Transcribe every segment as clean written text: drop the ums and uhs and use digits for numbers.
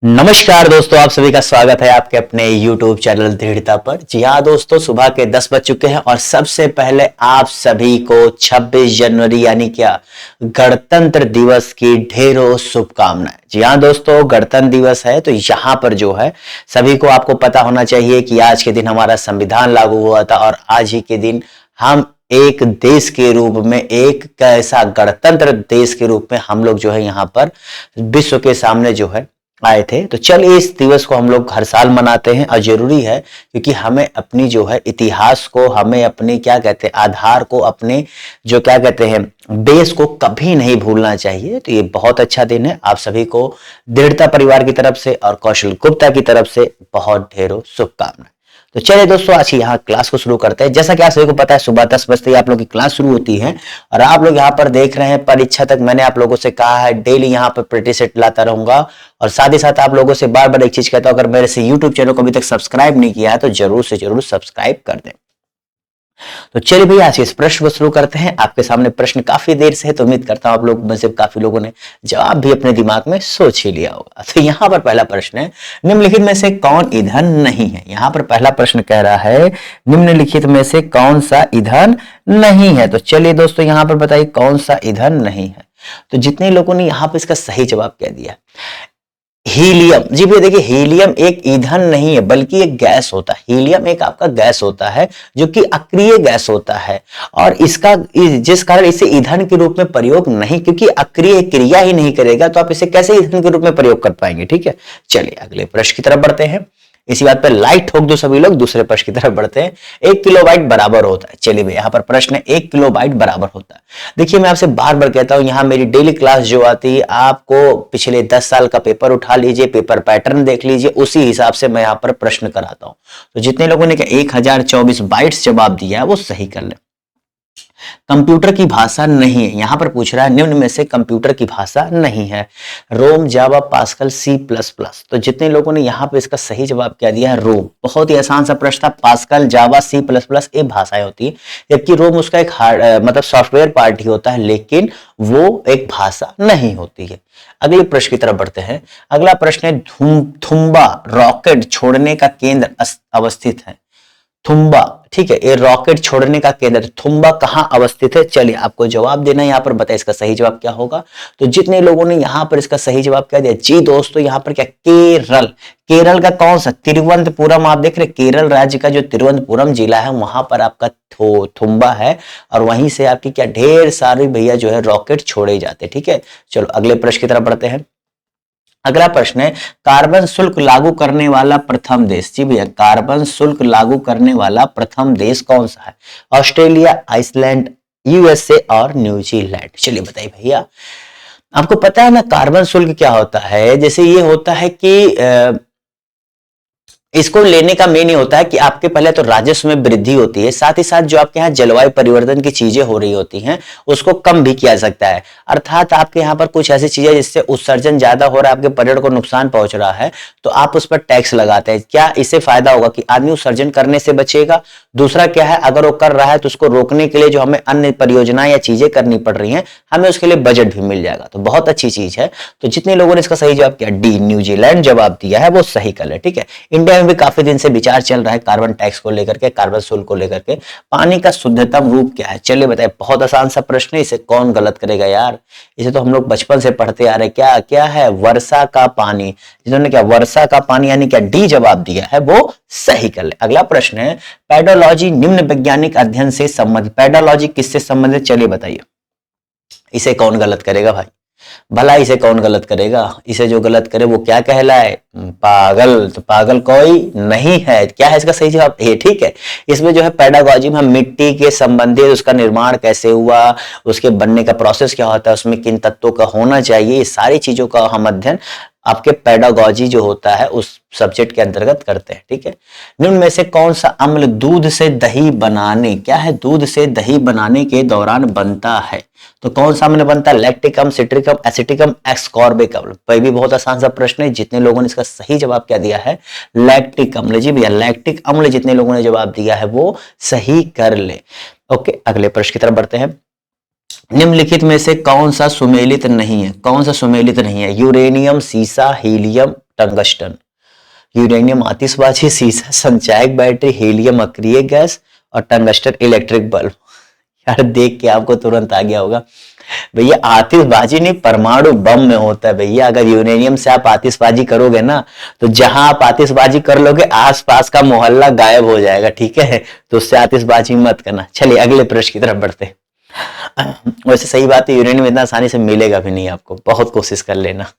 नमस्कार दोस्तों, आप सभी का स्वागत है आपके अपने YouTube चैनल दृढ़ता पर। जी हाँ दोस्तों, सुबह के 10 बज चुके हैं और सबसे पहले आप सभी को 26 जनवरी यानी क्या गणतंत्र दिवस की ढेरों शुभकामनाएं। जी हाँ दोस्तों, गणतंत्र दिवस है तो यहाँ पर जो है सभी को आपको पता होना चाहिए कि आज के दिन हमारा संविधान लागू हुआ था और आज ही के दिन हम एक देश के रूप में, एक कैसा गणतंत्र देश के रूप में हम लोग जो है यहाँ पर विश्व के सामने जो है आए थे। तो चलिए इस दिवस को हम लोग हर साल मनाते हैं और जरूरी है क्योंकि हमें अपनी जो है इतिहास को, हमें अपने क्या कहते हैं आधार को, अपने जो क्या कहते हैं बेस को कभी नहीं भूलना चाहिए। तो ये बहुत अच्छा दिन है। आप सभी को दृढ़ता परिवार की तरफ से और कौशल गुप्ता की तरफ से बहुत ढेरों शुभकामनाएं। तो चलिए दोस्तों, आज यहाँ क्लास को शुरू करते हैं। जैसा कि आप सभी को पता है, सुबह 10 बजते ही आप लोगों की क्लास शुरू होती है और आप लोग यहाँ पर देख रहे हैं परीक्षा तक। मैंने आप लोगों से कहा है डेली यहाँ पर प्रैक्टिस सेट लाता रहूंगा और साथ ही साथ आप लोगों से बार बार एक चीज कहता हूं, अगर मेरे से यूट्यूब चैनल को अभी तक सब्सक्राइब नहीं किया है तो जरूर से जरूर सब्सक्राइब कर दें। तो चलिए भैया, आज इस प्रश्न को शुरू करते हैं। आपके सामने प्रश्न काफी देर से है तो उम्मीद करता हूं आप लोग में से काफी लोगों ने जवाब भी अपने दिमाग में सोच ही लिया होगा। तो यहाँ पर पहला प्रश्न है, निम्नलिखित में से कौन ईंधन नहीं है। यहाँ पर पहला प्रश्न कह रहा है निम्नलिखित में से कौन सा ईंधन नहीं है। तो चलिए दोस्तों, यहाँ पर बताइए कौन सा ईंधन नहीं है। तो जितने लोगों ने यहाँ पर इसका सही जवाब कह दिया हीलियम। जी भैया देखिए, हीलियम एक ईंधन नहीं है बल्कि एक गैस होता है। हीलियम एक आपका गैस होता है जो कि अक्रिय गैस होता है और इसका जिस कारण इसे ईंधन के रूप में प्रयोग नहीं, क्योंकि अक्रिय क्रिया ही नहीं करेगा तो आप इसे कैसे ईंधन के रूप में प्रयोग कर पाएंगे। ठीक है, चलिए अगले प्रश्न की तरफ बढ़ते हैं। इसी बात पर लाइट ठोक दो सभी लोग। दूसरे प्रश्न की तरफ बढ़ते हैं। 1 किलोबाइट बराबर होता है। चलिए यहाँ पर प्रश्न है 1 किलोबाइट बराबर होता है। देखिए मैं आपसे बार बार कहता हूं, यहाँ मेरी डेली क्लास जो आती है, आपको पिछले 10 साल का पेपर उठा लीजिए, पेपर पैटर्न देख लीजिए, उसी हिसाब से मैं यहाँ पर प्रश्न कराता हूं। तो जितने लोगों ने 1024 बाइट्स जवाब दिया है वो सही कर ले। कंप्यूटर की भाषा नहीं है, यहां पर पूछ रहा है निम्न में से कंप्यूटर की भाषा नहीं है। रोम, जावा, पास्कल, सी प्लस प्लस। तो जितने लोगों ने यहां पर इसका सही जवाब क्या दिया है रोम। बहुत ही आसान सा प्रश्न था। पास्कल, जावा, सी प्लस प्लस ये भाषाएं होती है, जबकि रोम उसका एक मतलब सॉफ्टवेयर पार्ट ही होता है, लेकिन वो एक भाषा नहीं होती है। अगले प्रश्न की तरफ बढ़ते हैं। अगला प्रश्न है थुम्बा रॉकेट छोड़ने का केंद्र अवस्थित है। थुम्बा, ठीक है, ये रॉकेट छोड़ने का केंद्र थुम्बा कहां अवस्थित है। चलिए आपको जवाब देना है, यहाँ पर बताइए इसका सही जवाब क्या होगा। तो जितने लोगों ने यहाँ पर इसका सही जवाब क्या दिया, जी दोस्तों यहाँ पर क्या केरल। केरल का कौन सा, तिरुवनंतपुरम। आप देख रहे केरल राज्य का जो तिरुवनंतपुरम जिला है वहां पर आपका थुम्बा है और वहीं से आपकी क्या ढेर सारे भैया जो है रॉकेट छोड़े जाते। ठीक है, चलो अगले प्रश्न की तरफ बढ़ते हैं। अगला प्रश्न है कार्बन शुल्क लागू करने वाला प्रथम देश। जी भैया, कार्बन शुल्क लागू करने वाला प्रथम देश कौन सा है। ऑस्ट्रेलिया, आइसलैंड, यूएसए और न्यूजीलैंड। चलिए बताइए भैया, आपको पता है ना कार्बन शुल्क क्या होता है। जैसे ये होता है कि इसको लेने का मेन ये होता है कि आपके पहले तो राजस्व में वृद्धि होती है, साथ ही साथ जो आपके यहाँ जलवायु परिवर्तन की चीजें हो रही होती हैं उसको कम भी किया जा सकता है। अर्थात आपके यहाँ पर कुछ ऐसी चीजें जिससे उत्सर्जन ज्यादा हो रहा है, आपके पर्यावरण को नुकसान पहुंच रहा है, तो आप उस पर टैक्स लगाते हैं। क्या इससे फायदा होगा कि आदमी उत्सर्जन करने से बचेगा। दूसरा क्या है, अगर वो कर रहा है तो उसको रोकने के लिए जो हमें अन्य परियोजनाएं या चीजें करनी पड़ रही हैं, हमें उसके लिए बजट भी मिल जाएगा। तो बहुत अच्छी चीज है। तो जितने लोगों ने इसका सही जवाब किया डी न्यूजीलैंड जवाब दिया है वो सही कर ले। ठीक है, इंडिया भी काफी दिन से विचार चल रहा है कार्बन टैक्स को लेकर के, कार्बन शुल्क को लेकर के। पानी का शुद्धतम रूप क्या है। चलिए बताइए, बहुत आसान सा प्रश्न है, इसे कौन गलत करेगा यार। इसे तो हम लोग बचपन से पढ़ते आ रहे। क्या क्या है, वर्षा का पानी। जिन्होंने क्या वर्षा का पानी यानी क्या डी जवाब दिया है वो सही कर ले। अगला प्रश्न है पेडोलॉजी निम्न वैज्ञानिक अध्ययन से संबंधित। पेडोलॉजी किससे संबंधित, चलिए बताइए इसे कौन गलत करेगा भाई। भला इसे कौन गलत करेगा। इसे जो गलत करे वो क्या कहलाए, पागल। तो पागल कोई नहीं है। क्या है इसका सही जवाब ए। ठीक है, इसमें जो है पेडागॉजी में हम मिट्टी के संबंधित उसका निर्माण कैसे हुआ, उसके बनने का प्रोसेस क्या होता है, उसमें किन तत्वों का होना चाहिए, ये सारी चीजों का हम अध्ययन आपके पेडागॉजी जो होता है उस सब्जेक्ट के अंतर्गत करते हैं। ठीक है, निम्न में से कौन सा अम्ल दूध से दही बनाने, क्या है, दूध से दही बनाने के दौरान बनता है। तो कौन सा अम्ल बनता है, लैक्टिक अम्ल, सिट्रिक अम्ल, एसिटिक अम्ल, एक्सकॉर्बिक अम्ल। भाई भी बहुत आसान सा प्रश्न है। जितने लोगों ने इसका सही जवाब क्या दिया है, लैक्टिक अम्ल। जी भैया, लैक्टिक अम्ल जितने लोगों ने जवाब दिया है वो सही कर ले। ओके, अगले प्रश्न की तरफ बढ़ते हैं। निम्नलिखित में से कौन सा सुमेलित नहीं है। कौन सा सुमेलित नहीं है, यूरेनियम, सीसा, हीलियम, टंगस्टन। यूरेनियम आतिशबाजी, सीसा संचायक बैटरी, हीलियम अक्रिय गैस और टंगस्टन इलेक्ट्रिक बल्ब। यार देख के आपको तुरंत आ गया होगा भैया, आतिशबाजी नहीं परमाणु बम में होता है भैया। अगर यूरेनियम से आप आतिशबाजी करोगे ना तो जहां आप आतिशबाजी कर लोगे आसपास का मोहल्ला गायब हो जाएगा, ठीक है, तो उससे आतिशबाजी मत करना। चलिए अगले प्रश्न की तरफ बढ़ते। वैसे सही बात है, यूरेनियम इतना आसानी से मिलेगा भी नहीं आपको, बहुत कोशिश कर लेना।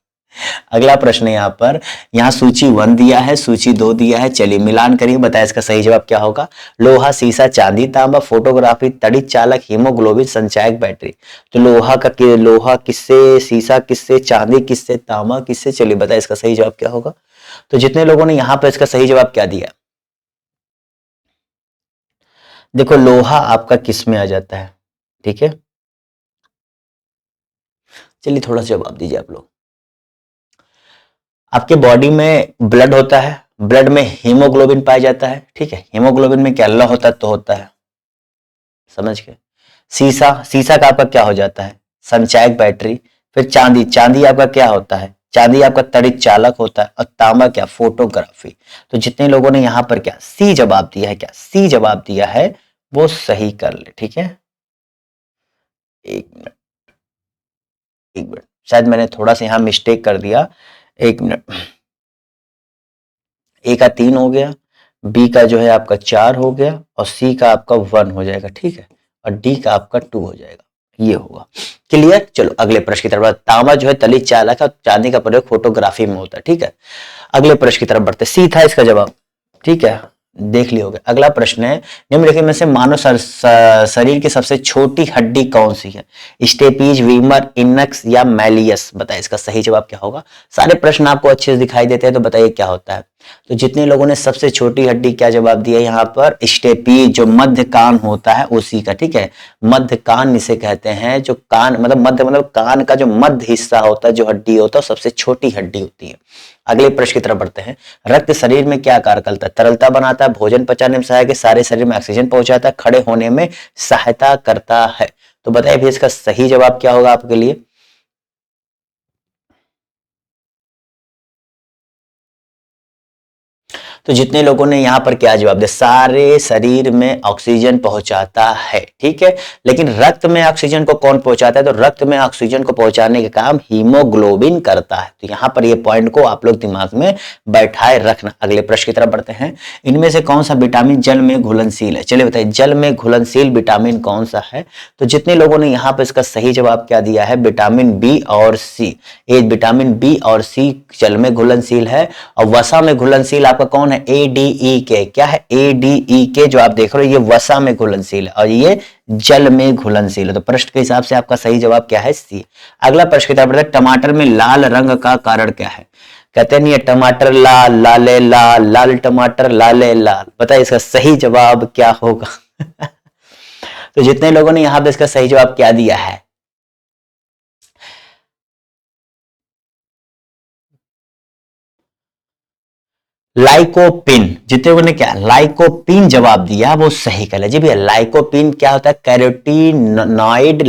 अगला प्रश्न यहाँ पर, यहाँ सूची 1 दिया है, सूची 2 दिया है, चलिए मिलान करिए, बताए इसका सही जवाब क्या होगा। लोहा, सीसा, चांदी, तांबा, फोटोग्राफी, तड़ित चालक, हीमोग्लोबिन, संचायक बैटरी। तो लोहा किससे, सीसा किससे, चांदी किससे, तांबा किससे, चलिए बताए इसका सही जवाब क्या होगा। तो जितने लोगों ने यहाँ पर इसका सही जवाब क्या दिया, देखो लोहा आपका किस में आ जाता है, ठीक है, चलिए थोड़ा सा जवाब दीजिए आप लोग। आपके बॉडी में ब्लड होता है, ब्लड में हीमोग्लोबिन पाया जाता है, ठीक है, हीमोग्लोबिन में क्या ल होता है, तो होता है, समझ गए। सीसा, सीसा का आपका क्या हो जाता है, संचायक बैटरी। फिर चांदी, चांदी आपका क्या होता है, चांदी आपका तड़ित चालक होता है। और तांबा क्या, फोटोग्राफी। तो जितने लोगों ने यहां पर क्या सी जवाब दिया है, क्या सी जवाब दिया है, वो सही कर ले, ठीक है। एक मिनट, एक मिनट, शायद मैंने थोड़ा सा यहां मिस्टेक कर दिया, एक मिनट। ए का 3 हो गया, बी का जो है आपका 4 हो गया और सी का आपका 1 हो जाएगा, ठीक है, और डी का आपका 2 हो जाएगा, ये होगा। क्लियर। चलो अगले प्रश्न की तरफ। तांबा जो है तलित चालक है, चांदी का प्रयोग फोटोग्राफी में होता है, ठीक है। अगले प्रश्न की तरफ बढ़ते, सी था इसका जवाब, ठीक है, देख लियोगे। अगला प्रश्न है, निम्नलिखित में से मानव शरीर की सबसे छोटी हड्डी कौन सी है, स्टेपीज, वीमर, इनक्स या मैलियस। बताइए इसका सही जवाब क्या होगा। सारे प्रश्न आपको अच्छे से दिखाई देते हैं, तो बताइए क्या होता है। तो जितने लोगों ने सबसे छोटी हड्डी क्या जवाब दिया यहाँ पर, स्टेपीज, जो मध्य कान होता है उसी का, ठीक है, मध्य कान इसे कहते हैं। जो कान मतलब मध्य मतलब कान का जो मध्य हिस्सा होता है, जो हड्डी होता है, सबसे छोटी हड्डी होती है। अगले प्रश्न की तरफ बढ़ते हैं। रक्त शरीर में क्या कार्य करता है, तरलता बनाता है, भोजन पचाने में सहायक है, सारे शरीर में ऑक्सीजन पहुंचाता है, खड़े होने में सहायता करता है। तो बताइए भी इसका सही जवाब क्या होगा आपके लिए। तो जितने लोगों ने यहां पर क्या जवाब दिया, सारे शरीर में ऑक्सीजन पहुंचाता है, ठीक है, लेकिन रक्त में ऑक्सीजन को कौन पहुंचाता है, तो रक्त में ऑक्सीजन को पहुंचाने का काम हीमोग्लोबिन करता है। तो यहां पर ये पॉइंट को आप लोग दिमाग में बैठाए रखना। अगले प्रश्न की तरफ बढ़ते हैं। इनमें से कौन सा विटामिन जल में घुलनशील है, चलिए बताइए जल में घुलनशील विटामिन कौन सा है। तो जितने लोगों ने यहां पर इसका सही जवाब क्या दिया है, विटामिन बी और सी। ये विटामिन बी और सी जल में घुलनशील है। और वसा में घुलनशील आपका कौन है, एडीई के। क्या है, एडीई के, जो आप देख रहे हो ये वसा में घुलनशील है और ये जल में घुलनशील है। तो प्रश्न के हिसाब से आपका सही जवाब क्या है, सी। अगला प्रश्न की तरफ बढ़ते हैं। टमाटर में लाल रंग का कारण क्या है। कहते नहीं है टमाटर लाल, लाले लाल, लाल टमाटर लाले लाल। बताइए इसका सही जवाब क्या होगा। तो जितने लोगों ने यहां पे इसका सही जवाब क्या दिया है, लाइकोपिन। जितने लोगों ने क्या लाइकोपिन जवाब दिया वो सही कर जी भैया। लाइकोपिन क्या होता है, कैरोटीनॉइड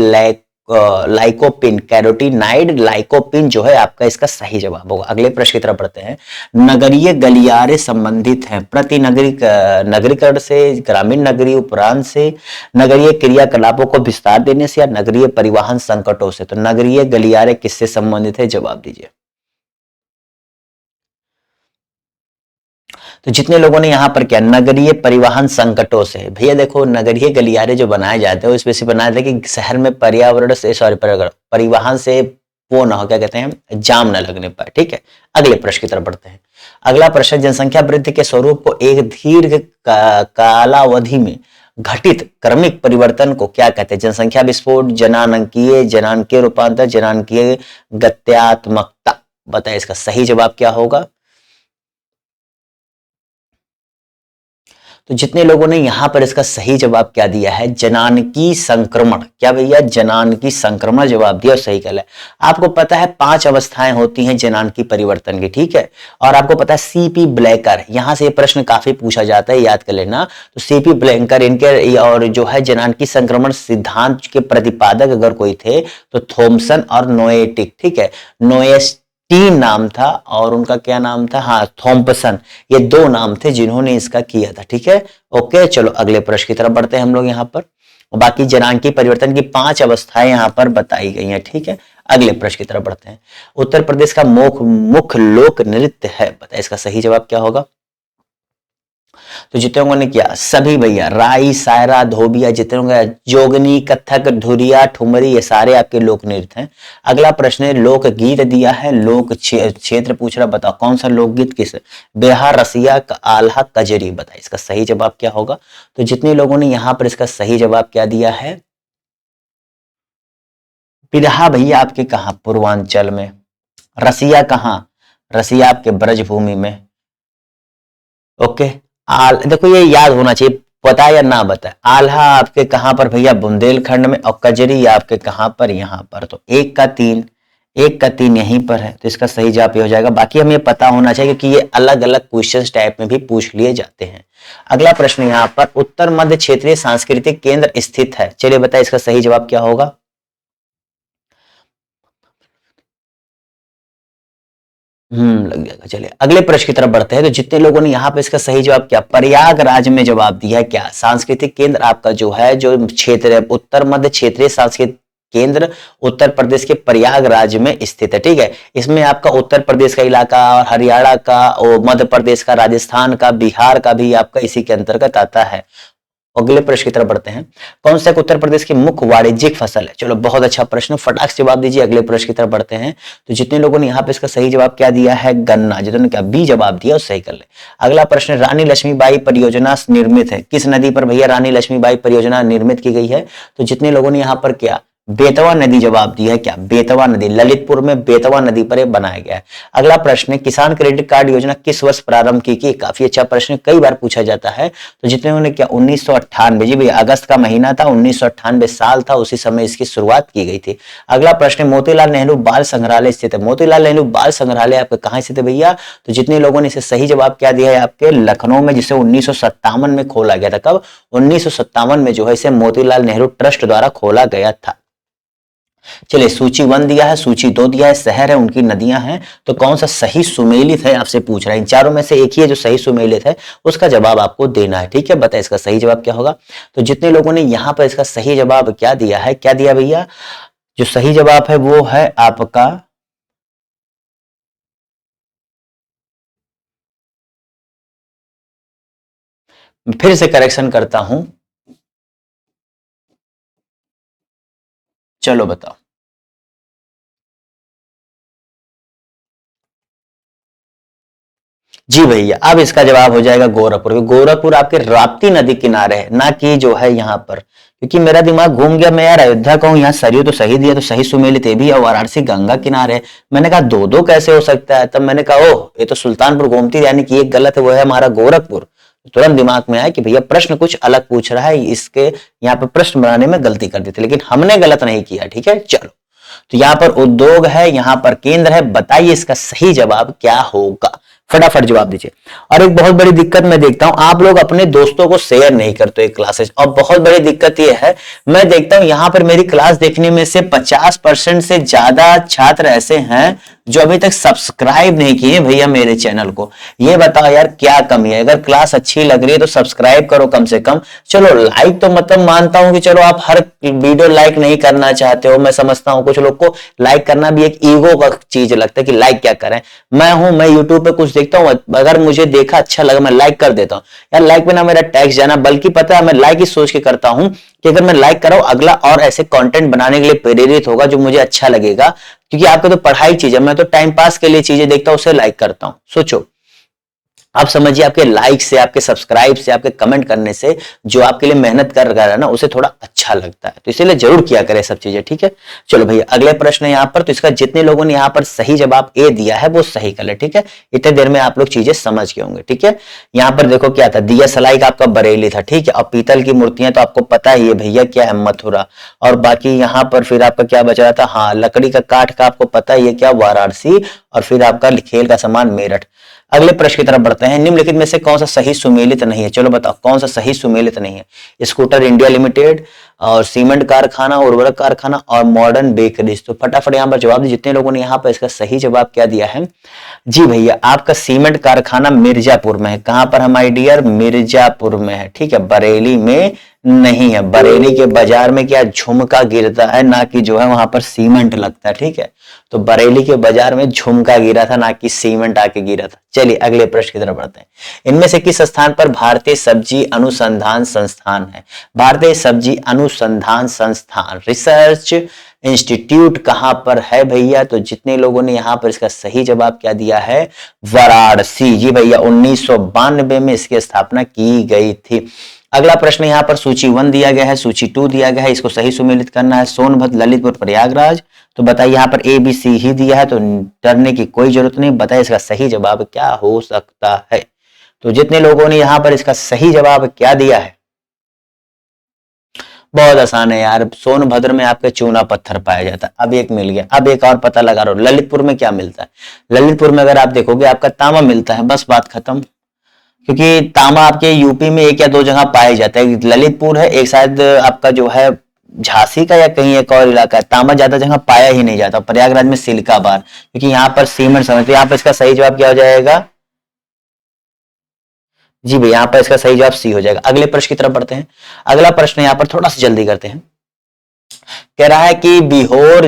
लाइकोपिन, कैरोटीनाइड लाइकोपिन जो है आपका इसका सही जवाब होगा। अगले प्रश्न की तरफ बढ़ते हैं। नगरीय गलियारे संबंधित हैं प्रति नगरीकरण से, ग्रामीण नगरीय उपरांत से, नगरीय क्रियाकलापों को विस्तार देने से या नगरीय परिवहन संकटों से। तो नगरीय गलियारे किससे संबंधित है, जवाब दीजिए। तो जितने लोगों ने यहां पर क्या नगरीय परिवहन संकटों से, भैया देखो नगरीय गलियारे जो बनाए जाते हैं उसमें से बनाए जाते हैं कि शहर में पर्यावरण से परिवहन से वो ना हो, क्या कहते हैं, जाम ना लगने पाए, ठीक है। अगले प्रश्न की तरफ बढ़ते हैं। अगला प्रश्न, जनसंख्या वृद्धि के स्वरूप को एक दीर्घ कालावधि में घटित क्रमिक परिवर्तन को क्या कहते हैं। जनसंख्या विस्फोट, जनांकीय रूपांतर, जनांकीय गत्यात्मकता। बताइए इसका सही जवाब क्या होगा। तो जितने लोगों ने यहां पर इसका सही जवाब क्या दिया है, जनानकी संक्रमण। क्या भैया, जनानकी संक्रमण जवाब दिया, सही कहला है। आपको पता है 5 अवस्थाएं होती हैं जनानकी परिवर्तन की, ठीक है। और आपको पता है सीपी ब्लैकर, यहां से ये प्रश्न काफी पूछा जाता है, याद कर लेना। तो सीपी ब्लैकर इनके और जो है जनानकी संक्रमण सिद्धांत के प्रतिपादक अगर कोई थे तो थॉमसन और नोएटिक, ठीक है, टी नाम था और उनका क्या नाम था, हाँ थॉम्पसन, ये दो नाम थे जिन्होंने इसका किया था। ठीक है, ओके चलो अगले प्रश्न की तरफ बढ़ते हैं हम लोग यहाँ पर। बाकी जनांकी परिवर्तन की 5 अवस्थाएं यहाँ पर बताई गई हैं। ठीक है, अगले प्रश्न की तरफ बढ़ते हैं। उत्तर प्रदेश का मुख्य लोक नृत्य है, बताइए इसका सही जवाब क्या होगा। तो जितने लोगों ने किया सभी भैया, राई सायरा धोबिया, जितने लोग जोगनी कथक धुरिया ठुमरी, ये सारे आपके लोक नृत्य हैं। अगला प्रश्न है लोक गीत दिया है, लोक क्षेत्र पूछ रहा, बताओ कौन सा लोकगीत किस, बिहार रसिया आल्हा कजरी, बताइए इसका सही जवाब क्या होगा। तो जितने लोगों ने यहां पर इसका सही जवाब क्या दिया है, बिरहा भैया आपके कहा पूर्वांचल में, रसिया कहाँ, रसिया आपके ब्रजभूमि में। ओके, देखो ये याद होना चाहिए, पता या ना बताए, आल्हा आपके कहां पर भैया, बुंदेलखंड में, और कजरी आपके कहां पर, यहां पर। तो एक का तीन यहीं पर है, तो इसका सही जवाब ये हो जाएगा। बाकी हमें पता होना चाहिए क्योंकि ये अलग अलग क्वेश्चन टाइप में भी पूछ लिए जाते हैं। अगला प्रश्न यहाँ पर उत्तर मध्य क्षेत्रीय सांस्कृतिक केंद्र स्थित है, चलिए बताइए इसका सही जवाब क्या होगा। लग जाएगा। चलिए अगले प्रश्न की तरफ बढ़ते हैं। तो जितने लोगों ने यहाँ पे इसका सही जवाब क्या, प्रयागराज में जवाब दिया है, क्या सांस्कृतिक केंद्र आपका जो है, जो क्षेत्र है उत्तर मध्य क्षेत्रीय सांस्कृतिक केंद्र उत्तर प्रदेश के प्रयागराज में स्थित है। ठीक है, इसमें आपका उत्तर प्रदेश का इलाका और हरियाणा का और मध्य प्रदेश का, राजस्थान का, बिहार का भी आपका इसी के अंतर्गत आता है। अगले प्रश्न की तरफ बढ़ते हैं। कौन सा उत्तर प्रदेश की मुख्य वाणिज्यिक फसल है, चलो बहुत अच्छा प्रश्न, फटाक से जवाब दीजिए। अगले प्रश्न की तरफ बढ़ते हैं। तो जितने लोगों ने यहाँ पे इसका सही जवाब क्या दिया है, गन्ना, जिन्होंने क्या बी जवाब दिया उस सही कर ले। अगला प्रश्न, रानी लक्ष्मीबाई परियोजना निर्मित है किस नदी पर भैया, रानी लक्ष्मीबाई परियोजना निर्मित की गई है। तो जितने लोगों ने यहाँ पर क्या बेतवा नदी जवाब दिया है, क्या बेतवा नदी, ललितपुर में बेतवा नदी पर बनाया गया है। अगला प्रश्न है किसान क्रेडिट कार्ड योजना किस वर्ष प्रारंभ की, काफी अच्छा प्रश्न, कई बार पूछा जाता है। तो जितने उन्होंने क्या 1998, जी भैया अगस्त का महीना था, 1998 साल था, उसी समय इसकी शुरुआत की गई थी। अगला प्रश्न है मोतीलाल नेहरू बाल संग्रहालय स्थित है, मोतीलाल नेहरू बाल संग्रहालय आपका कहां स्थित है भैया। तो जितने लोगों ने इसे सही जवाब क्या दिया है, आपके लखनऊ में, जिसे 1957 में खोला गया था। कब, 1957 में जो है इसे मोतीलाल नेहरू ट्रस्ट द्वारा खोला गया था। चलिए सूची 1 दिया है, सूची 2 दिया है, शहर है, उनकी नदियां हैं, तो कौन सा सही सुमेलित है आपसे पूछ रहा है। इन चारों में से एक ही है जो सही सुमेलित है, उसका जवाब आपको देना है। ठीक है, बताइए इसका सही जवाब क्या होगा। तो जितने लोगों ने यहां पर इसका सही जवाब क्या दिया है, क्या दिया भैया, जो सही जवाब है वो है आपका, फिर से करेक्शन करता हूं, चलो बताओ। जी भैया, अब इसका जवाब हो जाएगा गोरखपुर। गोरखपुर आपके राप्ती नदी किनारे है, ना कि जो है यहाँ पर, क्योंकि मेरा दिमाग घूम गया, मैं यार अयोध्या कहूँ, यहाँ सरयू तो सही दिया, तो सही सुमेलित ये भी है, वाराणसी गंगा किनारे है। मैंने कहा दो दो कैसे हो सकता है, तब मैंने कहा ओह ये तो सुल्तानपुर गोमती, यानी कि एक गलत है, वो है हमारा गोरखपुर। तुरंत दिमाग में आया कि भैया प्रश्न कुछ अलग पूछ रहा है, इसके यहाँ पे प्रश्न बनाने में गलती कर दी थी, लेकिन हमने गलत नहीं किया। ठीक है, चलो तो यहाँ पर उद्योग है, यहाँ पर केंद्र है, बताइए इसका सही जवाब क्या होगा, फटाफट जवाब दीजिए। और एक बहुत बड़ी दिक्कत मैं देखता हूं, आप लोग अपने दोस्तों को शेयर नहीं करते क्लासेस, और बहुत बड़ी दिक्कत यह है, मैं देखता हूं यहां पर मेरी क्लास देखने में से 50% से ज्यादा छात्र ऐसे हैं जो अभी तक सब्सक्राइब नहीं किए भैया मेरे चैनल को। ये बताओ यार क्या कमी है, अगर क्लास अच्छी लग रही है तो सब्सक्राइब करो कम से कम। चलो लाइक तो मतलब मानता हूं कि चलो आप हर वीडियो लाइक नहीं करना चाहते हो, मैं समझता हूं कुछ लोग को लाइक करना भी एक ईगो का चीज लगता है कि लाइक क्या करें। मैं यूट्यूब पे कुछ देखता हूं, अगर मुझे देखा अच्छा लगा मैं लाइक कर देता हूं यार, लाइक पे ना मेरा टैक्स जाना, बल्कि पता है मैं लाइक ही सोच के करता हूं कि अगर मैं लाइक कराऊं अगला और ऐसे कंटेंट बनाने के लिए प्रेरित होगा जो मुझे अच्छा लगेगा। क्योंकि आपको तो पढ़ाई चीज है, मैं तो टाइम पास के लिए चीजें देखता हूं, उसे लाइक करता हूं। सोचो आप समझिए, आपके लाइक से, आपके सब्सक्राइब से, आपके कमेंट करने से जो आपके लिए मेहनत कर रहा है ना, उसे थोड़ा अच्छा लगता है, तो इसीलिए जरूर किया करें सब चीजें। ठीक है, चलो भैया अगले प्रश्न है यहाँ पर, तो इसका जितने लोगों ने यहाँ पर सही जवाब ए दिया है वो सही कर ले। ठीक है, इतने देर में आप लोग चीजें समझ गए होंगे। ठीक है, यहाँ पर देखो क्या था, दिया सलाई का आपका बरेली था। ठीक है, और पीतल की मूर्तियां तो आपको पता ही है भैया क्या है, मथुरा। और बाकी यहाँ पर फिर आपका क्या बच रहा था, हाँ लकड़ी का काठ का आपको पता ही है क्या, वाराणसी। और फिर आपका खेल का सामान मेरठ। अगले प्रश्न की तरफ बढ़ते हैं, निम्नलिखित में से कौन सा सही सुमेलित नहीं है, चलो बताओ कौन सा सही सुमेलित नहीं है। स्कूटर इंडिया लिमिटेड, और सीमेंट कारखाना, उर्वरक कारखाना और मॉडर्न बेकरीज। तो फटाफट यहाँ पर जवाब दीजिए जितने लोगों ने यहाँ पर इसका सही जवाब क्या दिया है। जी भैया, आपका सीमेंट कारखाना मिर्जापुर में है। कहां पर है माय डियर? मिर्जापुर में है, ठीक है, बरेली में नहीं है। बरेली के बाजार में क्या झुमका गिरता है, ना कि जो है वहां पर सीमेंट लगता है, ठीक है। तो बरेली के बाजार में झुमका गिरा था, ना कि सीमेंट आके गिरा था। चलिए अगले प्रश्न की तरफ बढ़ते हैं। इनमें से किस स्थान पर भारतीय सब्जी अनुसंधान संस्थान है? भारतीय सब्जी अनुसंधान संस्थान, रिसर्च इंस्टीट्यूट कहां पर है भैया? तो जितने लोगों ने यहां पर इसका सही जवाब क्या दिया है, वाराणसी। जी भैया, 1992 में इसकी स्थापना की गई थी। अगला प्रश्न यहां पर सूची 1 दिया गया है, सूची 2 दिया गया है, इसको सही सुमेलित करना है। सोनभद्र, ललितपुर, प्रयागराज। तो बताइए यहाँ पर ए बी सी ही दिया है, तो डरने की कोई जरूरत नहीं। बताइए इसका सही जवाब क्या हो सकता है। तो जितने लोगों ने यहां पर इसका सही जवाब क्या दिया है, बहुत आसान है यार, सोनभद्र में आपके चूना पत्थर पाया जाता है। अब एक मिल गया, अब एक और पता लगा रहा हूं, ललितपुर में क्या मिलता है। ललितपुर में अगर आप देखोगे आपका तांबा मिलता है, बस बात खत्म। क्योंकि तांबा आपके यूपी में एक या दो जगह पाया जाता है, ललितपुर है, एक शायद आपका जो है झांसी का या कहीं एक और इलाका है। तांबा ज्यादा जगह पाया ही नहीं जाता। प्रयागराज में सिलिका बार, क्योंकि यहाँ पर सीमेंट समझते। यहाँ पर इसका सही जवाब क्या हो जाएगा? जी भैया, यहाँ पर इसका सही जवाब सी हो जाएगा। अगले प्रश्न की तरफ बढ़ते हैं। अगला प्रश्न यहाँ पर थोड़ा सा जल्दी करते हैं। कह रहा है कि बिरहोर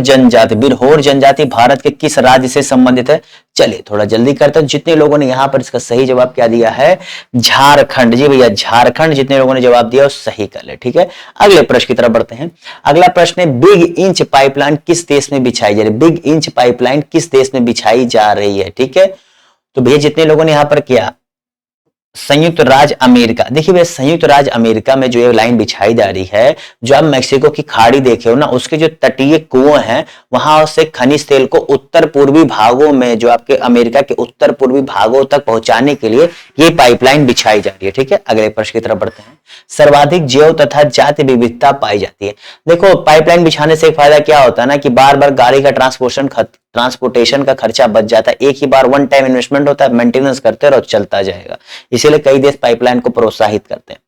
जनजाति भारत के किस राज्य से संबंधित है? चलिए थोड़ा जल्दी करते हैं। जितने लोगों ने यहां पर इसका सही जवाब क्या दिया है, झारखंड। जी भैया, झारखंड। जितने लोगों ने जवाब दिया वो सही कर ले, ठीक है। अगले प्रश्न की तरफ बढ़ते हैं। अगला प्रश्न है, बिग इंच पाइपलाइन किस देश में बिछाई जा रही है? बिग इंच पाइपलाइन किस देश में बिछाई जा रही है, ठीक है। तो भैया जितने लोगों ने यहां पर किया, संयुक्त राज्य अमेरिका। देखिए भैया, संयुक्त राज्य अमेरिका में जो ये लाइन बिछाई जा रही है, जो आप मैक्सिको की खाड़ी देखे हो ना, उसके जो तटीय कुएं हैं, वहां से खनिज तेल को उत्तर पूर्वी भागों में, जो आपके अमेरिका के उत्तर पूर्वी भागों तक पहुंचाने के लिए ये पाइपलाइन बिछाई जा रही है, ठीक है। अगले प्रश्न की तरफ बढ़ते हैं। सर्वाधिक जैव तथा जाति विविधता पाई जाती है। देखो, पाइपलाइन बिछाने से एक फायदा क्या होता है ना, कि बार बार गाड़ी का ट्रांसपोर्टेशन का खर्चा बच जाता है। एक ही बार वन टाइम इन्वेस्टमेंट होता है, मेंटेनेंस करते रहो, चलता जाएगा। इसीलिए कई देश पाइपलाइन को प्रोत्साहित करते हैं।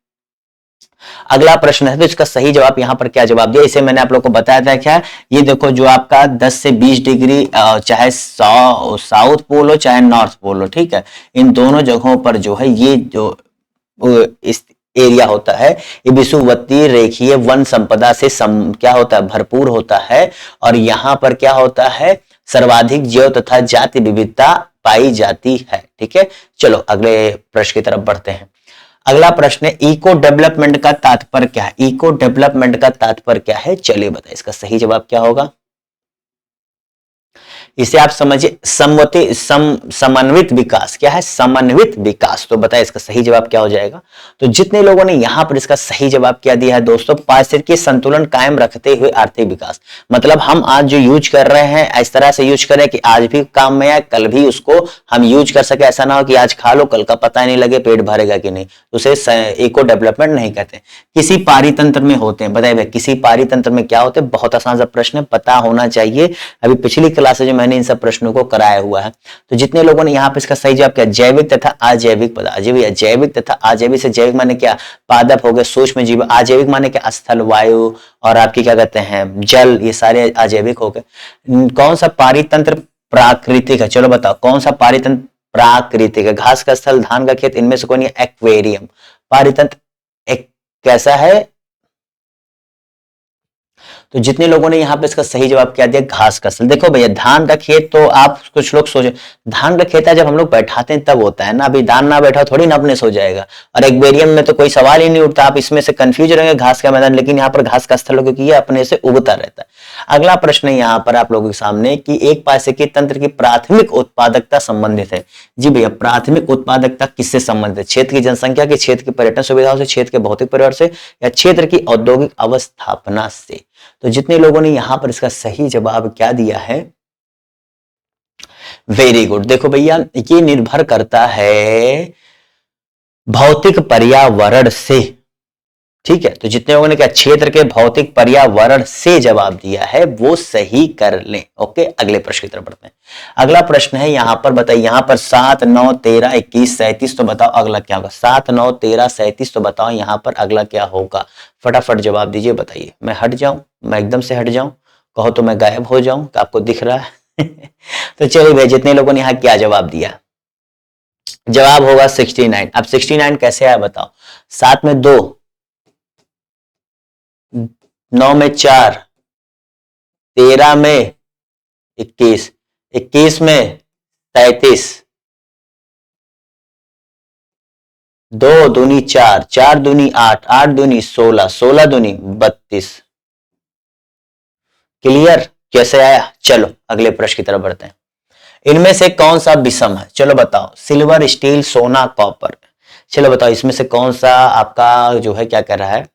अगला प्रश्न है, तो इसका सही जवाब यहां पर क्या जवाब दिया, इसे मैंने आप लोग को बताया था क्या। ये देखो, जो आपका 10 से 20 डिग्री, चाहे साउथ पोल हो चाहे नॉर्थ पोल हो, ठीक है, इन दोनों जगहों पर जो है ये जो इस एरिया होता है, ये विषुवतीय रेखीय वन संपदा से क्या होता है, भरपूर होता है। और यहां पर क्या होता है, सर्वाधिक जैव तथा जाति विविधता पाई जाती है, ठीक है। चलो अगले प्रश्न की तरफ बढ़ते हैं। अगला प्रश्न है, इको डेवलपमेंट का तात्पर्य क्या है? इको डेवलपमेंट का तात्पर्य क्या है? चलिए बताइए इसका सही जवाब क्या होगा। इसे आप समझिए समन्वित विकास। क्या है? समन्वित विकास। तो बताइए इसका सही जवाब क्या हो जाएगा। तो जितने लोगों ने यहां पर इसका सही जवाब क्या दिया है दोस्तों, पारिस्थितिकी संतुलन कायम रखते हुए आर्थिक विकास। मतलब हम आज जो यूज कर रहे हैं, इस तरह से यूज करें कि आज भी काम में आए, कल भी उसको हम यूज कर सके। ऐसा ना हो कि आज खा लो, कल का पता नहीं लगे पेट भरेगा कि नहीं। तो उसे इको डेवलपमेंट नहीं कहते। किसी पारितंत्र में होते हैं, बताइए किसी पारितंत्र में क्या होते हैं? बहुत आसान सा प्रश्न है, पता होना चाहिए। अभी पिछली क्लास से जो मैंने इन सब प्रश्नों को कराया हुआ है। तो जितने लोगों ने यहाँ पे इसका सही जवाब किया, जैविक तथा अजैविक पदार्थ। जी भैया, जैविक तथा अजैविक से जैविक माने क्या, पादप हो गए, सूक्ष्म जीव। अजैविक माने क्या, स्थल, वायु और आपकी क्या कहते हैं, जल, ये सारे अजैविक हो गए। कौन सा पारितंत्र प्राकृतिक है? चलो बताओ कौन सा पारितंत्र प्राकृतिक है? घास का स्थल, धान का खेत, इनमें से कौन है? एक्वेरियम। पारितंत्र एक कैसा है? तो जितने लोगों ने यहाँ पे इसका सही जवाब क्या दिया, घास का स्थल। देखो भैया, धान का खेत तो आप कुछ लोग सोचे, धान का खेत है जब हम लोग बैठाते हैं तब होता है ना, अभी धान ना बैठा थोड़ी ना अपने सो जाएगा। और एक्वेरियम में तो कोई सवाल ही नहीं उठता, आप इसमें से कंफ्यूज रहेंगे घास का मैदान, लेकिन यहाँ पर घास का स्थल, क्योंकि ये अपने से उगता रहता है। अगला प्रश्न है यहाँ पर आप लोगों के सामने कि एक पारिस्थितिकी तंत्र की प्राथमिक उत्पादकता संबंधित है। जी भैया, प्राथमिक उत्पादकता किससे संबंधित है? क्षेत्र की जनसंख्या के, क्षेत्र की पर्यटन सुविधाओं से, क्षेत्र के भौतिक परिवर्तन से, या क्षेत्र की औद्योगिक अवस्थापना से। तो जितने लोगों ने यहां पर इसका सही जवाब क्या दिया है, वेरी गुड। देखो भैया, ये निर्भर करता है भौतिक पर्यावरण से। ठीक है, तो जितने लोगों ने क्या क्षेत्र के भौतिक पर्यावरण से जवाब दिया है वो सही कर लें। ओके, अगले प्रश्न की तरफ बढ़ते हैं। अगला प्रश्न है यहां पर बताइए, यहां पर 7, 9, 13, 21, 37, तो बताओ अगला क्या होगा। 7, 9, 13, 37, तो बताओ यहां पर अगला क्या होगा। फटाफट जवाब दीजिए, बताइए। मैं हट जाऊं, मैं एकदम से हट जाऊं, कहो तो मैं गायब हो जाऊं, कि आपको दिख रहा है तो चलिए भैया, जितने लोगों ने यहाँ क्या जवाब दिया, जवाब होगा 69। अब 69 कैसे आया बताओ। 7 में 2, 9 में 4, 13 में 21, 21 में 37, 2 दूनी 4, 4 दूनी 8, 8 दूनी 16, 16 दूनी 32। क्लियर, कैसे आया। चलो अगले प्रश्न की तरफ बढ़ते हैं। इनमें से कौन सा विषम है, चलो बताओ। सिल्वर, स्टील, सोना, कॉपर। चलो बताओ इसमें से कौन सा आपका जो है क्या कर रहा है।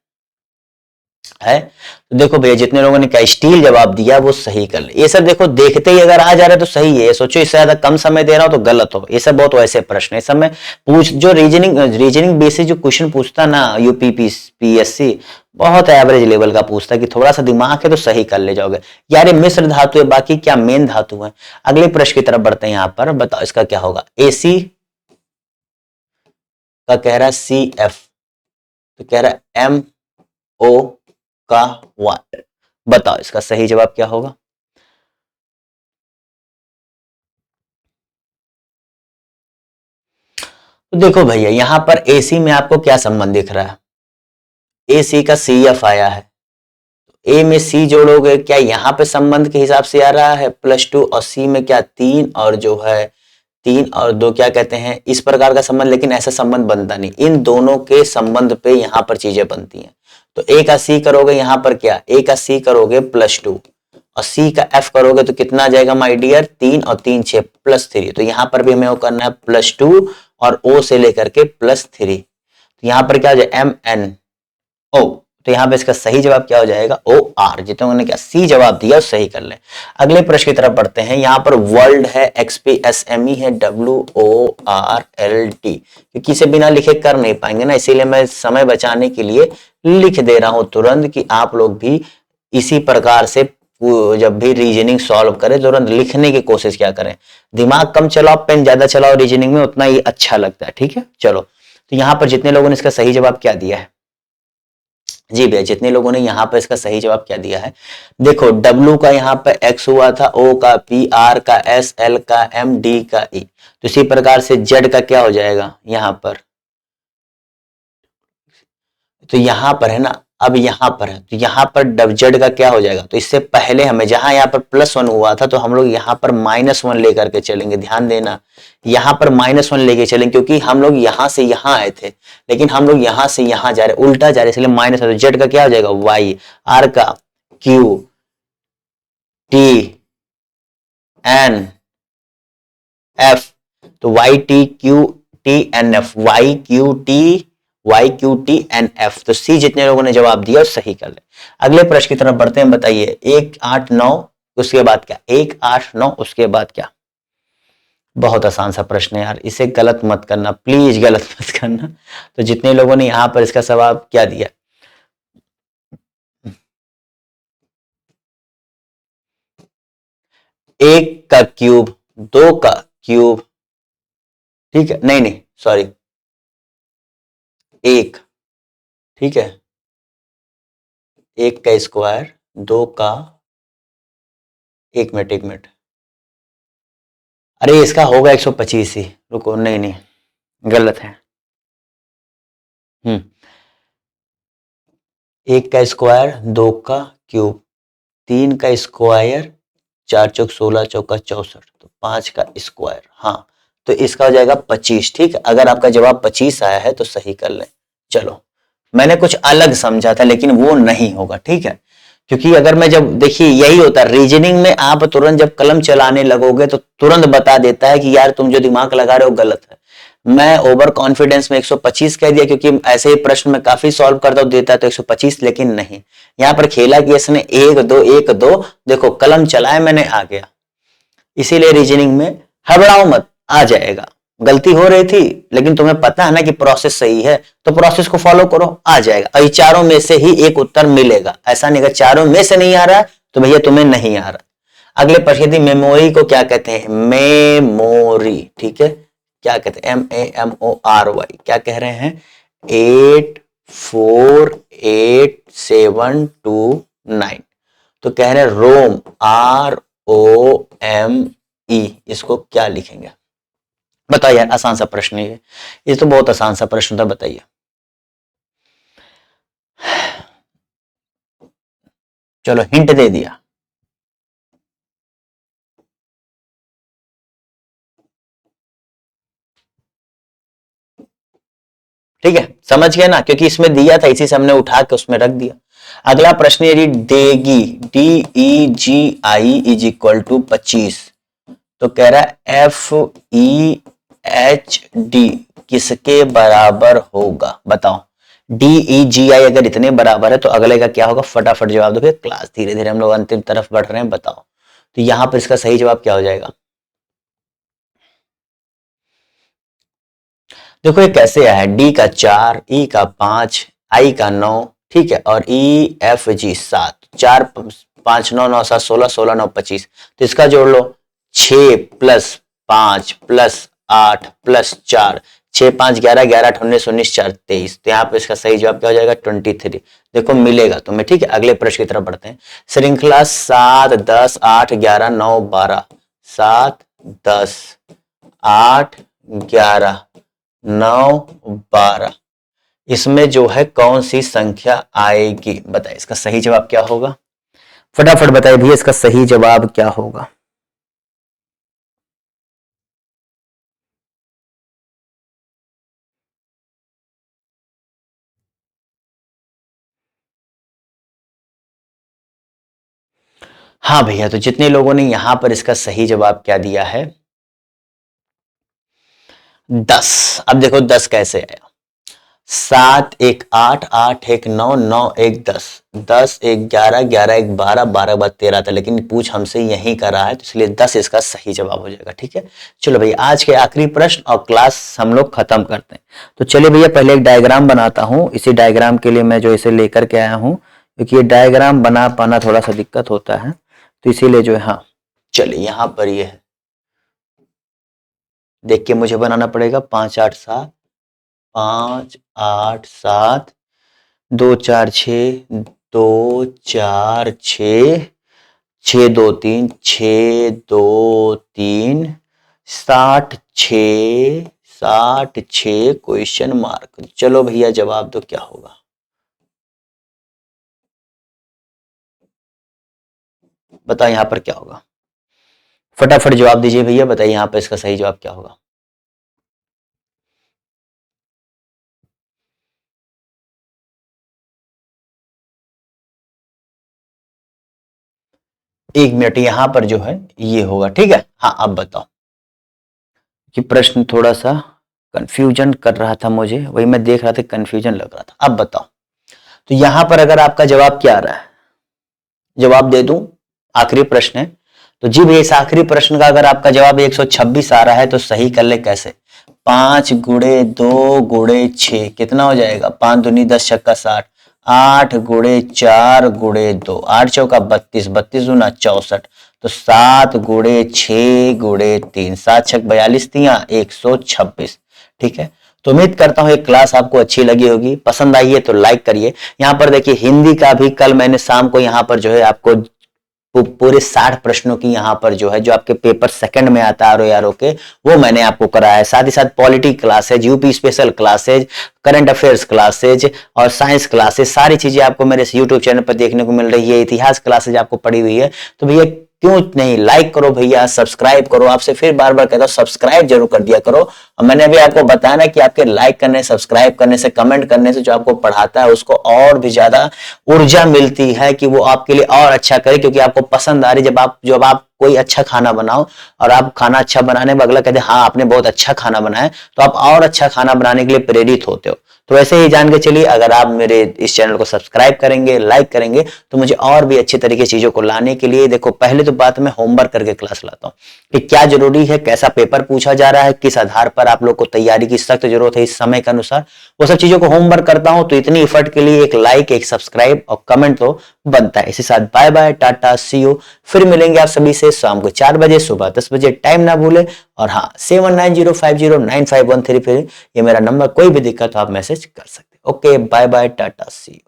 तो देखो भैया, जितने लोगों ने क्या स्टील जवाब दिया वो सही कर ले। ये सब देखो देखते ही अगर आ जा रहा है तो सही है, ये सोचो इससे ज्यादा कम समय दे रहा हो तो गलत हो। ये सब बहुत वैसे प्रश्न है, सब में पूछ जो रीजनिंग बेसिस जो क्वेश्चन पूछता ना यूपी पीएससी, बहुत एवरेज लेवल का पूछता है कि थोड़ा सा दिमाग है तो सही कर ले जाओगे। यार ये मिश्र धातु है, बाकी क्या मेन धातु है। अगले प्रश्न की तरफ बढ़ते हैं। यहां पर बताओ इसका क्या होगा। एसी का कह रहा है CF, तो कह रहा है MO का वाटर। बताओ इसका सही जवाब क्या होगा। तो देखो भैया, यहां पर AC में आपको क्या संबंध दिख रहा है। AC का CF आया है, A में C जोड़ोगे, क्या यहां पे संबंध के हिसाब से आ रहा है +2, और C में क्या 3 और जो है 3 और 2 क्या कहते हैं इस प्रकार का संबंध। लेकिन ऐसा संबंध बनता नहीं, इन दोनों के संबंध पे यहां पर चीजें बनती हैं। तो A का C करोगे यहां पर क्या, A का C करोगे +2 और C का F करोगे तो कितना आ जाएगा माय डियर, 3 और 3 6 +3। तो यहां पर भी हमें वो करना है +2 और O से लेकर के +3। तो यहां पर क्या हो जाए MNO। तो यहां पे इसका सही जवाब क्या हो जाएगा OR। जितने उन्होंने क्या सी जवाब दिया सही कर ले। अगले प्रश्न की तरफ बढ़ते हैं। यहां पर वर्ल्ड है, XPSME है, WORLD, क्योंकि इसे बिना लिखे कर नहीं पाएंगे ना, इसीलिए मैं समय बचाने के लिए लिख दे रहा हूं तुरंत, कि आप लोग भी इसी प्रकार से जब भी रीजनिंग सॉल्व करें तुरंत लिखने की कोशिश क्या करें। दिमाग कम चलाओ, पेन ज्यादा चलाओ, रीजनिंग में उतना ही अच्छा लगता है। ठीक है, चलो तो यहां पर जितने लोगों ने इसका सही जवाब क्या दिया है, जी भैया जितने लोगों ने यहाँ पर इसका सही जवाब क्या दिया है, देखो W का यहाँ पर X हुआ था, O का P, R का S, L का M, D का E। तो इसी प्रकार से Z का क्या हो जाएगा यहाँ पर, तो यहाँ पर है ना, अब यहाँ पर है तो यहाँ पर Z का क्या हो जाएगा। तो इससे पहले हमें जहां यहाँ पर +1 हुआ था तो हम लोग यहाँ पर -1 लेकर के चलेंगे। ध्यान देना, यहाँ पर -1 लेके चलेंगे, क्योंकि हम लोग यहाँ से यहाँ आए थे, लेकिन हम लोग यहाँ से यहाँ जा रहे, उल्टा जा रहे, इसलिए माइनस। तो Z का क्या हो जाएगा Y, R का Q, T, N, F। तो YQTNF। तो सी जितने लोगों ने जवाब दिया सही कर ले। अगले प्रश्न की तरफ बढ़ते हैं। बताइए 1, 8, 9 उसके बाद क्या, 1, 8, 9 उसके बाद क्या। बहुत आसान सा प्रश्न है यार, इसे गलत मत करना प्लीज, गलत मत करना। तो जितने लोगों ने यहां पर इसका जवाब क्या दिया, 1 का क्यूब, 2 का क्यूब, ठीक है, नहीं नहीं सॉरी, 1, ठीक है, 1 का स्क्वायर, 2 का, 1 मिनट, अरे इसका होगा 125 ही, रुको, नहीं नहीं गलत है। 1 का स्क्वायर, 2 का क्यूब, 3 का स्क्वायर, 4 चौक 16, चौका 64, तो 5 का स्क्वायर। हाँ, तो इसका हो जाएगा 25। ठीक है, अगर आपका जवाब 25 आया है तो सही कर लें। चलो मैंने कुछ अलग समझा था लेकिन वो नहीं होगा, ठीक है, क्योंकि अगर मैं जब, देखिए यही होता है रीजनिंग में, आप तुरंत जब कलम चलाने लगोगे तो तुरंत बता देता है कि यार तुम जो दिमाग लगा रहे हो गलत है। मैं ओवर कॉन्फिडेंस में 125 कह दिया, क्योंकि ऐसे ही प्रश्न में काफी सॉल्व करता हूं, देता है तो 125, लेकिन नहीं, यहां पर खेला कि इसने 1 2 1 2, देखो कलम चलाए मैंने, आ गया। इसीलिए रीजनिंग में हबड़ाओ मत, आ जाएगा। गलती हो रही थी लेकिन तुम्हें पता है ना कि प्रोसेस सही है, तो प्रोसेस को फॉलो करो, आ जाएगा। और चारों में से ही एक उत्तर मिलेगा, ऐसा नहीं, अगर चारों में से नहीं आ रहा है तो भैया तुम्हें नहीं आ रहा। अगले प्रश्न थी मेमोरी को क्या कहते हैं, मेमोरी, ठीक है, क्या कहते हैं, MAMORY, क्या कह रहे हैं, 848729, तो कह रहे हैं रोम, ROME, इसको क्या लिखेंगे बताइए यार, आसान सा प्रश्न है ये तो बहुत आसान सा प्रश्न था, बताइए। चलो हिंट दे दिया, ठीक है, समझ गए ना, क्योंकि इसमें दिया था इसी से हमने उठा के उसमें रख दिया। अगला प्रश्न यदि देगी, DEGI इज इक्वल टू 25, तो कह रहा है FEHD किसके बराबर होगा, बताओ। DEGI अगर इतने बराबर है तो अगले का क्या होगा, फटाफट जवाब दो, फिर क्लास धीरे धीरे हम लोग अंतिम तरफ बढ़ रहे हैं, बताओ। तो यहां पर इसका सही जवाब क्या हो जाएगा, देखो ये कैसे आया है, डी का 4, ई का 5, आई का 9, ठीक है, और EFG 7, 4 5 9 9 7 16 16 9 25, तो इसका जोड़ लो, 6 प्लस 5 प्लस 8 प्लस 4, 6 5 11 11 8 19 19 4 23, तो यहाँ पे इसका सही जवाब क्या हो जाएगा, 23। देखो मिलेगा तुम्हें, ठीक है। अगले प्रश्न की तरफ बढ़ते हैं। श्रृंखला 7 10 8 11 9 12, 7 10 8 11 9 12, इसमें जो है कौन सी संख्या आएगी, बताइए इसका सही जवाब क्या होगा, फटाफट बताइए भैया इसका सही जवाब क्या होगा। हाँ भैया, तो जितने लोगों ने यहां पर इसका सही जवाब क्या दिया है, 10। अब देखो 10 कैसे आया, 7 1 8 8 1 9 9 1 10, 10 1 11 11 1 12 12 बार 13 था, लेकिन पूछ हमसे यही कर रहा है तो इसलिए 10 इसका सही जवाब हो जाएगा, ठीक है। चलो भैया आज के आखिरी प्रश्न और क्लास हम लोग खत्म करते हैं। तो चलिए भैया पहले एक डायग्राम बनाता हूं, इसी डायग्राम के लिए मैं जो इसे लेकर के आया हूं, क्योंकि ये डायग्राम बना पाना थोड़ा सा दिक्कत होता है, तो इसीलिए जो है, हाँ चलिए यहां पर ये है, देख के मुझे बनाना पड़ेगा, 5 8 7 5 8 7 2 4 6 2 4 6 6 2 3 6 2 3 60 6 60 6 क्वेश्चन मार्क। चलो भैया जवाब दो क्या होगा, बताओ यहां पर क्या होगा, फटाफट जवाब दीजिए भैया, बताइए यहां पर इसका सही जवाब क्या होगा। एक मिनट, यहां पर जो है ये होगा, ठीक है। हाँ अब बताओ, कि प्रश्न थोड़ा सा कंफ्यूजन कर रहा था मुझे, वही मैं देख रहा था, कंफ्यूजन लग रहा था। अब बताओ, तो यहां पर अगर आपका जवाब क्या आ रहा है, जवाब दे दूं, आखिरी प्रश्न है, तो जी भैया इस आखिरी प्रश्न का अगर आपका जवाब 126 आ रहा है तो सही कर ले कैसे, 5 गुणे 2 गुणे 6 कितना हो जाएगा, 5 दूनी 10 छक्का 60, 8 गुणे 4 गुणे 2, 8 चौका 32, 32 दूना 64, तो 7 गुणे 6 गुणे 3, 7 छक 42 तिया 126, ठीक है। तो उम्मीद करता हूं ये क्लास आपको अच्छी लगी होगी, पसंद आई है तो लाइक करिए। यहाँ पर देखिए हिंदी का भी कल मैंने शाम को यहाँ पर जो है आपको पूरे 60 प्रश्नों की यहाँ पर जो है, जो आपके पेपर सेकंड में आता है आर के, वो मैंने आपको कराया है। साथ ही साथ polity classes, UP special classes, current affairs classes और साइंस क्लासेज, सारी चीजें आपको मेरे यूट्यूब चैनल पर देखने को मिल रही है। इतिहास क्लासेज आपको पड़ी हुई है, तो भैया क्यों नहीं लाइक करो भैया, सब्सक्राइब करो। आपसे फिर बार बार कहता हूं सब्सक्राइब जरूर कर दिया करो। और मैंने अभी आपको बताया ना कि आपके लाइक करने, सब्सक्राइब करने से, कमेंट करने से जो आपको पढ़ाता है उसको और भी ज्यादा ऊर्जा मिलती है कि वो आपके लिए और अच्छा करे, क्योंकि आपको पसंद आ रही। जब आप कोई अच्छा खाना बनाओ और आप खाना अच्छा बनाने में अगला कहते हैं हाँ आपने बहुत अच्छा खाना बनाया, तो आप और अच्छा खाना बनाने के लिए प्रेरित होते हो। तो ऐसे ही जान के चलिए, अगर आप मेरे इस चैनल को सब्सक्राइब करेंगे, लाइक करेंगे, तो मुझे और भी अच्छी तरीके चीजों को लाने के लिए, देखो पहले तो बात मैं होमवर्क करके क्लास लाता हूँ कि क्या जरूरी है, कैसा पेपर पूछा जा रहा है, किस आधार पर आप लोग को तैयारी की सख्त जरूरत है इस समय के अनुसार, वो सब चीजों को होमवर्क करता हूं। तो इतनी एफर्ट के लिए एक लाइक, एक सब्सक्राइब और कमेंट तो बनता है। इसी साथ bye bye, tata, see you. फिर मिलेंगे आप सभी से शाम को 4 बजे, सुबह 10 बजे। टाइम ना भूले। और हाँ, 7905095133 ये मेरा नंबर, कोई भी दिक्कत हो आप मैसेज कर सकते। Okay, bye bye, tata, see you.